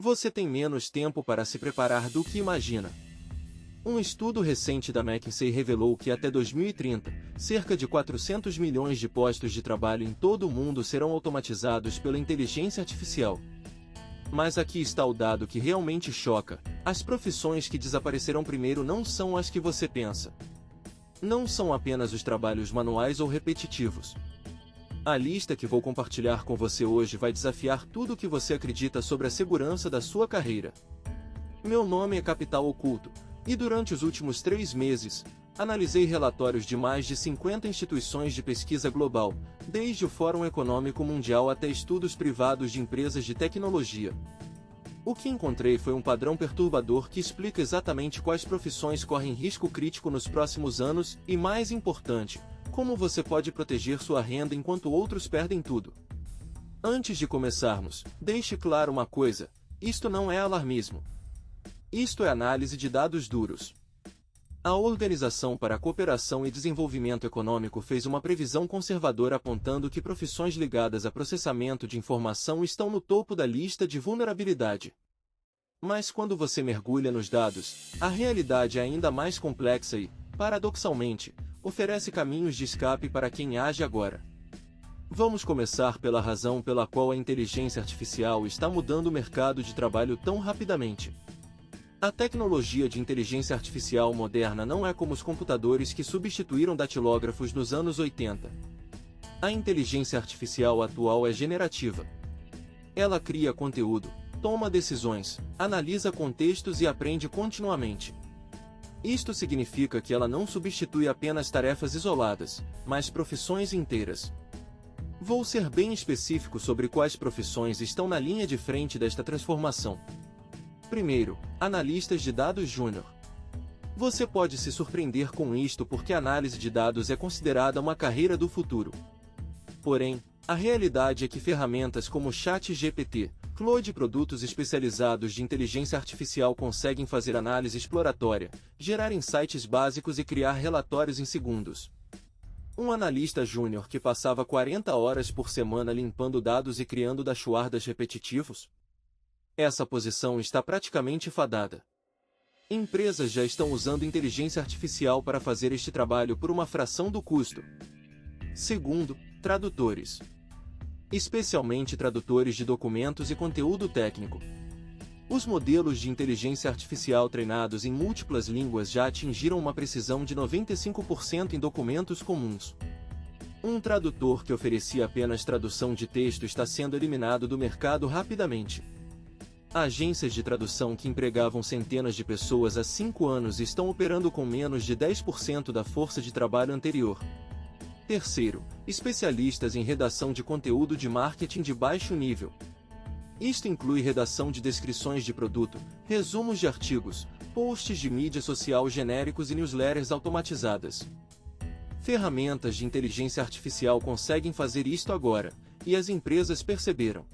Você tem menos tempo para se preparar do que imagina. Um estudo recente da McKinsey revelou que até 2030, cerca de 400 milhões de postos de trabalho em todo o mundo serão automatizados pela inteligência artificial. Mas aqui está o dado que realmente choca: as profissões que desaparecerão primeiro não são as que você pensa. Não são apenas os trabalhos manuais ou repetitivos. A lista que vou compartilhar com você hoje vai desafiar tudo o que você acredita sobre a segurança da sua carreira. Meu nome é Capital Oculto, e durante os últimos 3 meses, analisei relatórios de mais de 50 instituições de pesquisa global, desde o Fórum Econômico Mundial até estudos privados de empresas de tecnologia. O que encontrei foi um padrão perturbador que explica exatamente quais profissões correm risco crítico nos próximos anos e, mais importante, como você pode proteger sua renda enquanto outros perdem tudo. Antes de começarmos, deixe claro uma coisa: isto não é alarmismo. Isto é análise de dados duros. A Organização para a Cooperação e Desenvolvimento Econômico fez uma previsão conservadora apontando que profissões ligadas a processamento de informação estão no topo da lista de vulnerabilidade. Mas quando você mergulha nos dados, a realidade é ainda mais complexa e, paradoxalmente, oferece caminhos de escape para quem age agora. Vamos começar pela razão pela qual a inteligência artificial está mudando o mercado de trabalho tão rapidamente. A tecnologia de inteligência artificial moderna não é como os computadores que substituíram datilógrafos nos anos 80. A inteligência artificial atual é generativa. Ela cria conteúdo, toma decisões, analisa contextos e aprende continuamente. Isto significa que ela não substitui apenas tarefas isoladas, mas profissões inteiras. Vou ser bem específico sobre quais profissões estão na linha de frente desta transformação. Primeiro, analistas de dados júnior. Você pode se surpreender com isto porque a análise de dados é considerada uma carreira do futuro. Porém, a realidade é que ferramentas como ChatGPT, Claude e produtos especializados de inteligência artificial conseguem fazer análise exploratória, gerar insights básicos e criar relatórios em segundos. Um analista júnior que passava 40 horas por semana limpando dados e criando dashboards repetitivos? Essa posição está praticamente fadada. Empresas já estão usando inteligência artificial para fazer este trabalho por uma fração do custo. Segundo, tradutores. Especialmente tradutores de documentos e conteúdo técnico. Os modelos de inteligência artificial treinados em múltiplas línguas já atingiram uma precisão de 95% em documentos comuns. Um tradutor que oferecia apenas tradução de texto está sendo eliminado do mercado rapidamente. Agências de tradução que empregavam centenas de pessoas há 5 anos estão operando com menos de 10% da força de trabalho anterior. Terceiro, especialistas em redação de conteúdo de marketing de baixo nível. Isto inclui redação de descrições de produto, resumos de artigos, posts de mídia social genéricos e newsletters automatizadas. Ferramentas de inteligência artificial conseguem fazer isto agora, e as empresas perceberam.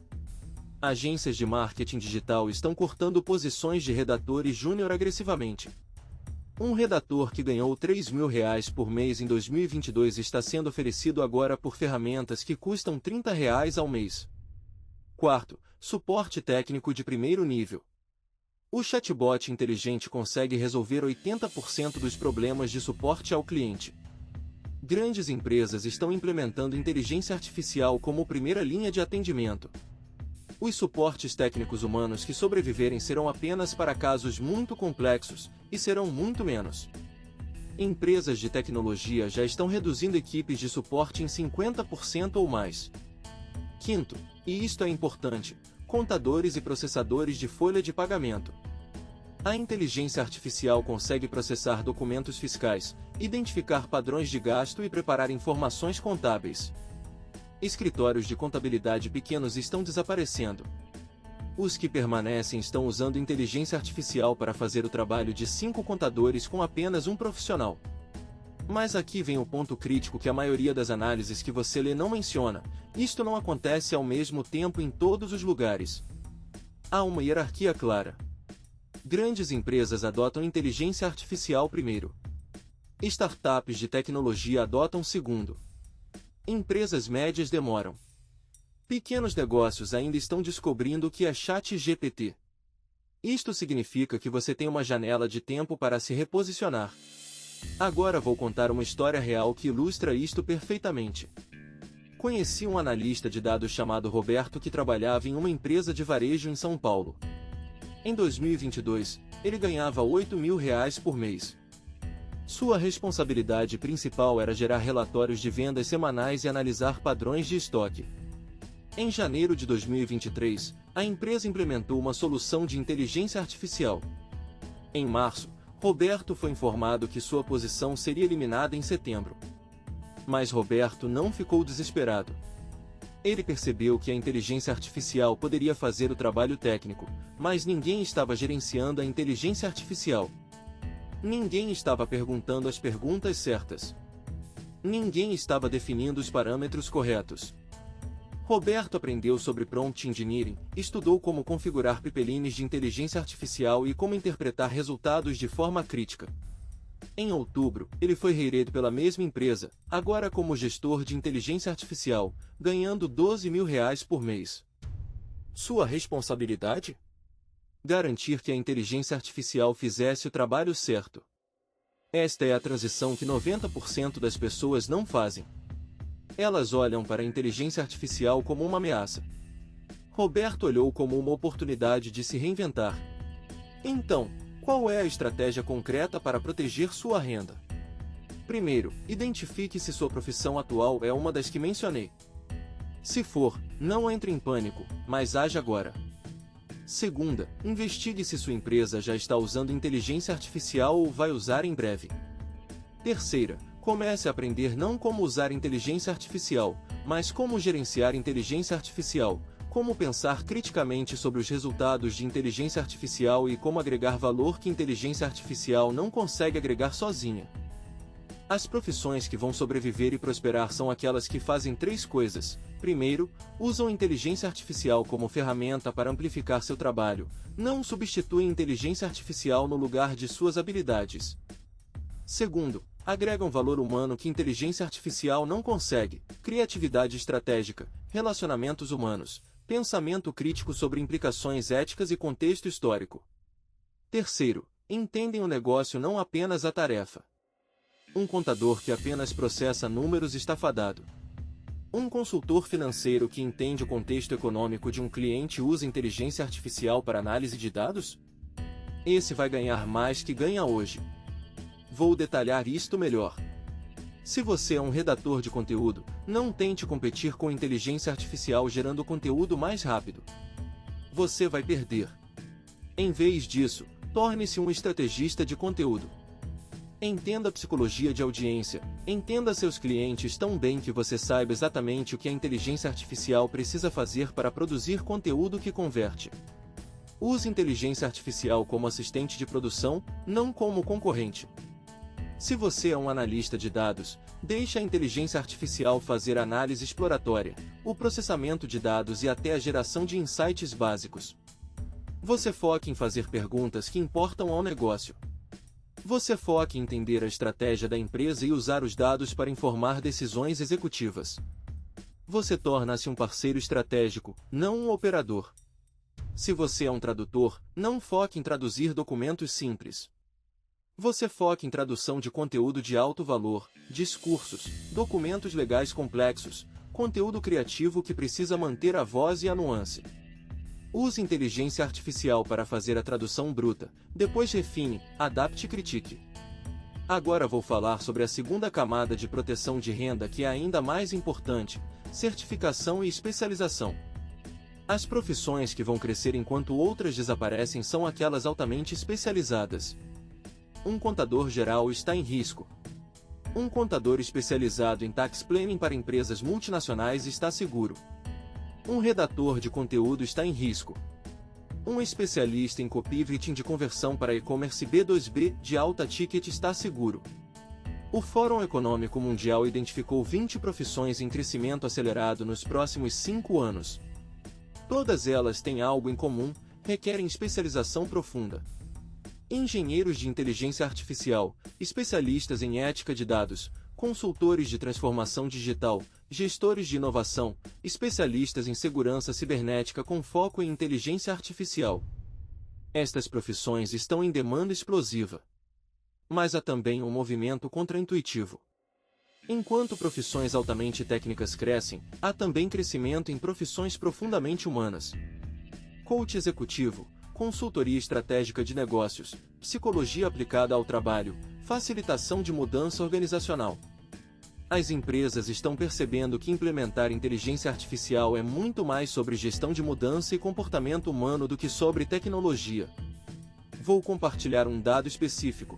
Agências de marketing digital estão cortando posições de redatores júnior agressivamente. Um redator que ganhou R$3.000 por mês em 2022 está sendo oferecido agora por ferramentas que custam R$30 ao mês. Quarto, suporte técnico de primeiro nível. O chatbot inteligente consegue resolver 80% dos problemas de suporte ao cliente. Grandes empresas estão implementando inteligência artificial como primeira linha de atendimento. Os suportes técnicos humanos que sobreviverem serão apenas para casos muito complexos, e serão muito menos. Empresas de tecnologia já estão reduzindo equipes de suporte em 50% ou mais. Quinto, e isto é importante, contadores e processadores de folha de pagamento. A inteligência artificial consegue processar documentos fiscais, identificar padrões de gasto e preparar informações contábeis. Escritórios de contabilidade pequenos estão desaparecendo. Os que permanecem estão usando inteligência artificial para fazer o trabalho de 5 contadores com apenas um profissional. Mas aqui vem o ponto crítico que a maioria das análises que você lê não menciona: isto não acontece ao mesmo tempo em todos os lugares. Há uma hierarquia clara. Grandes empresas adotam inteligência artificial primeiro. Startups de tecnologia adotam segundo. Empresas médias demoram. Pequenos negócios ainda estão descobrindo o que é ChatGPT. Isto significa que você tem uma janela de tempo para se reposicionar. Agora vou contar uma história real que ilustra isto perfeitamente. Conheci um analista de dados chamado Roberto que trabalhava em uma empresa de varejo em São Paulo. Em 2022, ele ganhava R$ 8.000 por mês. Sua responsabilidade principal era gerar relatórios de vendas semanais e analisar padrões de estoque. Em janeiro de 2023, a empresa implementou uma solução de inteligência artificial. Em março, Roberto foi informado que sua posição seria eliminada em setembro. Mas Roberto não ficou desesperado. Ele percebeu que a inteligência artificial poderia fazer o trabalho técnico, mas ninguém estava gerenciando a inteligência artificial. Ninguém estava perguntando as perguntas certas. Ninguém estava definindo os parâmetros corretos. Roberto aprendeu sobre prompt engineering, estudou como configurar pipelines de inteligência artificial e como interpretar resultados de forma crítica. Em outubro, ele foi reeleito pela mesma empresa, agora como gestor de inteligência artificial, ganhando R$ 12.000 por mês. Sua responsabilidade? Garantir que a inteligência artificial fizesse o trabalho certo. Esta é a transição que 90% das pessoas não fazem. Elas olham para a inteligência artificial como uma ameaça. Roberto olhou como uma oportunidade de se reinventar. Então, qual é a estratégia concreta para proteger sua renda? Primeiro, identifique se sua profissão atual é uma das que mencionei. Se for, não entre em pânico, mas age agora. Segunda, investigue se sua empresa já está usando inteligência artificial ou vai usar em breve. Terceira, comece a aprender não como usar inteligência artificial, mas como gerenciar inteligência artificial, como pensar criticamente sobre os resultados de inteligência artificial e como agregar valor que inteligência artificial não consegue agregar sozinha. As profissões que vão sobreviver e prosperar são aquelas que fazem três coisas. Primeiro, usam inteligência artificial como ferramenta para amplificar seu trabalho, não substituem inteligência artificial no lugar de suas habilidades. Segundo, agregam valor humano que inteligência artificial não consegue, criatividade estratégica, relacionamentos humanos, pensamento crítico sobre implicações éticas e contexto histórico. Terceiro, entendem o negócio, não apenas a tarefa. Um contador que apenas processa números está fadado. Um consultor financeiro que entende o contexto econômico de um cliente usa inteligência artificial para análise de dados? Esse vai ganhar mais que ganha hoje. Vou detalhar isto melhor. Se você é um redator de conteúdo, não tente competir com inteligência artificial gerando conteúdo mais rápido. Você vai perder. Em vez disso, torne-se um estrategista de conteúdo. Entenda a psicologia de audiência, entenda seus clientes tão bem que você saiba exatamente o que a inteligência artificial precisa fazer para produzir conteúdo que converte. Use inteligência artificial como assistente de produção, não como concorrente. Se você é um analista de dados, deixe a inteligência artificial fazer a análise exploratória, o processamento de dados e até a geração de insights básicos. Você foca em fazer perguntas que importam ao negócio. Você foca em entender a estratégia da empresa e usar os dados para informar decisões executivas. Você torna-se um parceiro estratégico, não um operador. Se você é um tradutor, não foque em traduzir documentos simples. Você foca em tradução de conteúdo de alto valor, discursos, documentos legais complexos, conteúdo criativo que precisa manter a voz e a nuance. Use inteligência artificial para fazer a tradução bruta, depois refine, adapte e critique. Agora vou falar sobre a segunda camada de proteção de renda que é ainda mais importante: certificação e especialização. As profissões que vão crescer enquanto outras desaparecem são aquelas altamente especializadas. Um contador geral está em risco. Um contador especializado em tax planning para empresas multinacionais está seguro. Um redator de conteúdo está em risco. Um especialista em copywriting de conversão para e-commerce B2B de alta ticket está seguro. O Fórum Econômico Mundial identificou 20 profissões em crescimento acelerado nos próximos 5 anos. Todas elas têm algo em comum, requerem especialização profunda. Engenheiros de inteligência artificial, especialistas em ética de dados, consultores de transformação digital, gestores de inovação, especialistas em segurança cibernética com foco em inteligência artificial. Estas profissões estão em demanda explosiva. Mas há também um movimento contraintuitivo. Enquanto profissões altamente técnicas crescem, há também crescimento em profissões profundamente humanas. Coach executivo, consultoria estratégica de negócios, psicologia aplicada ao trabalho, facilitação de mudança organizacional. As empresas estão percebendo que implementar inteligência artificial é muito mais sobre gestão de mudança e comportamento humano do que sobre tecnologia. Vou compartilhar um dado específico.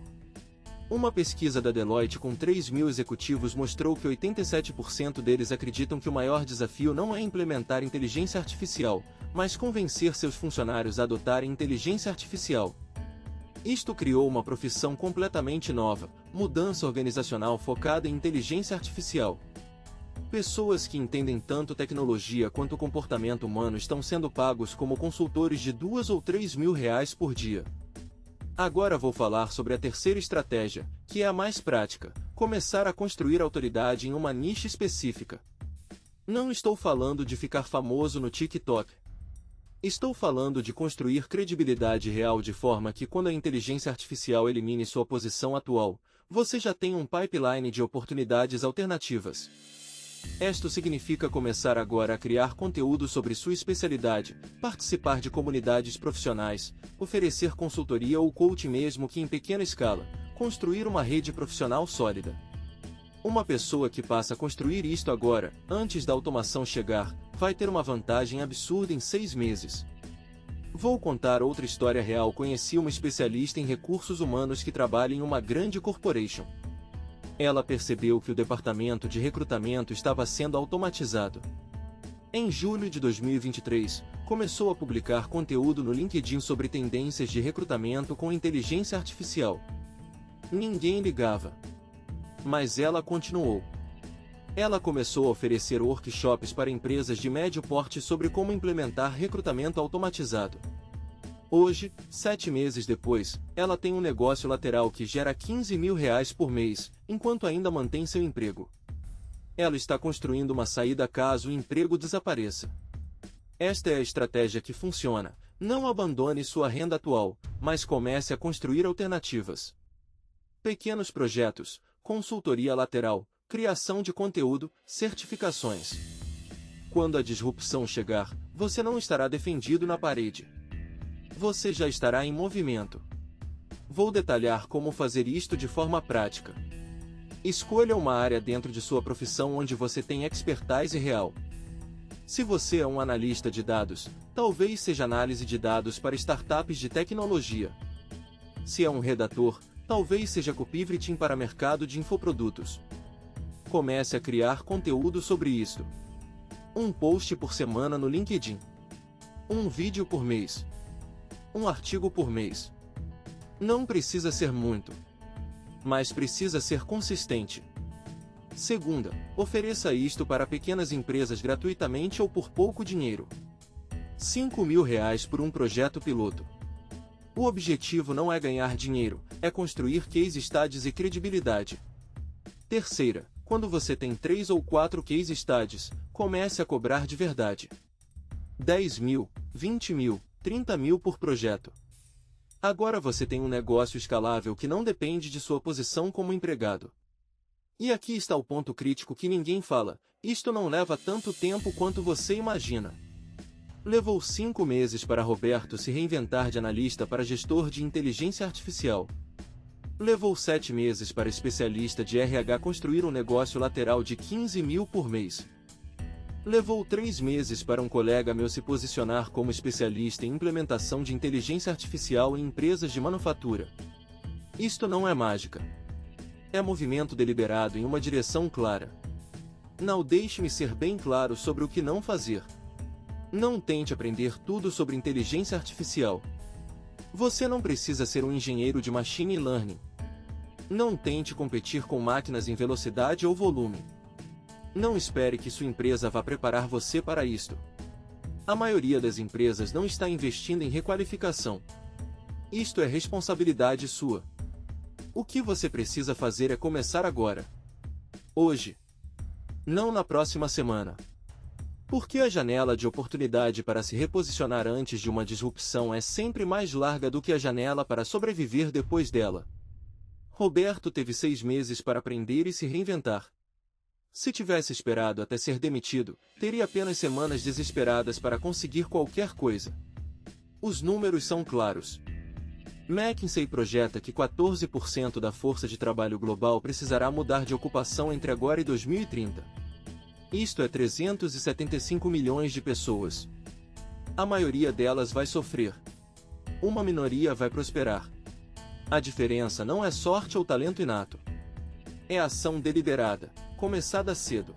Uma pesquisa da Deloitte com 3.000 executivos mostrou que 87% deles acreditam que o maior desafio não é implementar inteligência artificial, mas convencer seus funcionários a adotarem inteligência artificial. Isto criou uma profissão completamente nova, mudança organizacional focada em inteligência artificial. Pessoas que entendem tanto tecnologia quanto comportamento humano estão sendo pagos como consultores de R$2.000 ou R$3.000 por dia. Agora vou falar sobre a terceira estratégia, que é a mais prática: começar a construir autoridade em uma niche específica. Não estou falando de ficar famoso no TikTok. Estou falando de construir credibilidade real de forma que quando a inteligência artificial elimine sua posição atual, você já tem um pipeline de oportunidades alternativas. Isto significa começar agora a criar conteúdo sobre sua especialidade, participar de comunidades profissionais, oferecer consultoria ou coaching mesmo que em pequena escala, construir uma rede profissional sólida. Uma pessoa que passa a construir isto agora, antes da automação chegar, vai ter uma vantagem absurda em 6 meses. Vou contar outra história real. Conheci uma especialista em recursos humanos que trabalha em uma grande corporation. Ela percebeu que o departamento de recrutamento estava sendo automatizado. Em julho de 2023, começou a publicar conteúdo no LinkedIn sobre tendências de recrutamento com inteligência artificial. Ninguém ligava. Mas ela continuou. Ela começou a oferecer workshops para empresas de médio porte sobre como implementar recrutamento automatizado. Hoje, 7 meses depois, ela tem um negócio lateral que gera R$15.000 por mês, enquanto ainda mantém seu emprego. Ela está construindo uma saída caso o emprego desapareça. Esta é a estratégia que funciona. Não abandone sua renda atual, mas comece a construir alternativas. Pequenos projetos, consultoria lateral, criação de conteúdo, certificações. Quando a disrupção chegar, você não estará defendido na parede. Você já estará em movimento. Vou detalhar como fazer isto de forma prática. Escolha uma área dentro de sua profissão onde você tem expertise real. Se você é um analista de dados, talvez seja análise de dados para startups de tecnologia. Se é um redator, talvez seja copywriting para mercado de infoprodutos. Comece a criar conteúdo sobre isto. Um post por semana no LinkedIn. Um vídeo por mês. Um artigo por mês. Não precisa ser muito, mas precisa ser consistente. Segunda, ofereça isto para pequenas empresas gratuitamente ou por pouco dinheiro. R$5.000 por um projeto piloto. O objetivo não é ganhar dinheiro, é construir case studies e credibilidade. Terceira, quando você tem 3 ou 4 case studies, comece a cobrar de verdade. 10.000, 20.000, 30.000 por projeto. Agora você tem um negócio escalável que não depende de sua posição como empregado. E aqui está o ponto crítico que ninguém fala: isto não leva tanto tempo quanto você imagina. Levou 5 meses para Roberto se reinventar de analista para gestor de inteligência artificial. Levou 7 meses para especialista de RH construir um negócio lateral de 15.000 por mês. Levou 3 meses para um colega meu se posicionar como especialista em implementação de inteligência artificial em empresas de manufatura. Isto não é mágica. É movimento deliberado em uma direção clara. Não deixe-me ser bem claro sobre o que não fazer. Não tente aprender tudo sobre inteligência artificial. Você não precisa ser um engenheiro de machine learning. Não tente competir com máquinas em velocidade ou volume. Não espere que sua empresa vá preparar você para isto. A maioria das empresas não está investindo em requalificação. Isto é responsabilidade sua. O que você precisa fazer é começar agora. Hoje. Não na próxima semana. Porque a janela de oportunidade para se reposicionar antes de uma disrupção é sempre mais larga do que a janela para sobreviver depois dela. Roberto teve 6 meses para aprender e se reinventar. Se tivesse esperado até ser demitido, teria apenas semanas desesperadas para conseguir qualquer coisa. Os números são claros. McKinsey projeta que 14% da força de trabalho global precisará mudar de ocupação entre agora e 2030. Isto é 375 milhões de pessoas. A maioria delas vai sofrer. Uma minoria vai prosperar. A diferença não é sorte ou talento inato. É ação deliberada, começada cedo.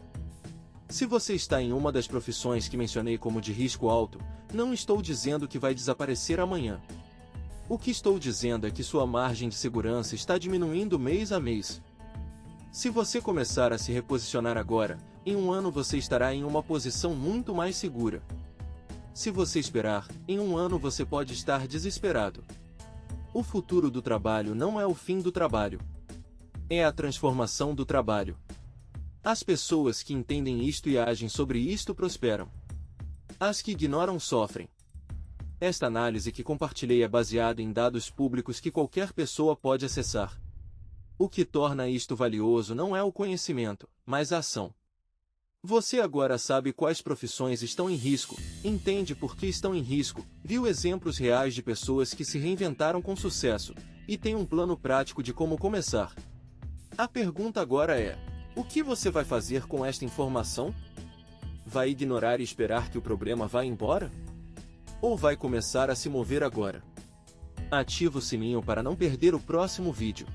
Se você está em uma das profissões que mencionei como de risco alto, não estou dizendo que vai desaparecer amanhã. O que estou dizendo é que sua margem de segurança está diminuindo mês a mês. Se você começar a se reposicionar agora, em um ano você estará em uma posição muito mais segura. Se você esperar, em um ano você pode estar desesperado. O futuro do trabalho não é o fim do trabalho. É a transformação do trabalho. As pessoas que entendem isto e agem sobre isto prosperam. As que ignoram sofrem. Esta análise que compartilhei é baseada em dados públicos que qualquer pessoa pode acessar. O que torna isto valioso não é o conhecimento, mas a ação. Você agora sabe quais profissões estão em risco, entende por que estão em risco, viu exemplos reais de pessoas que se reinventaram com sucesso, e tem um plano prático de como começar. A pergunta agora é: o que você vai fazer com esta informação? Vai ignorar e esperar que o problema vá embora? Ou vai começar a se mover agora? Ativa o sininho para não perder o próximo vídeo.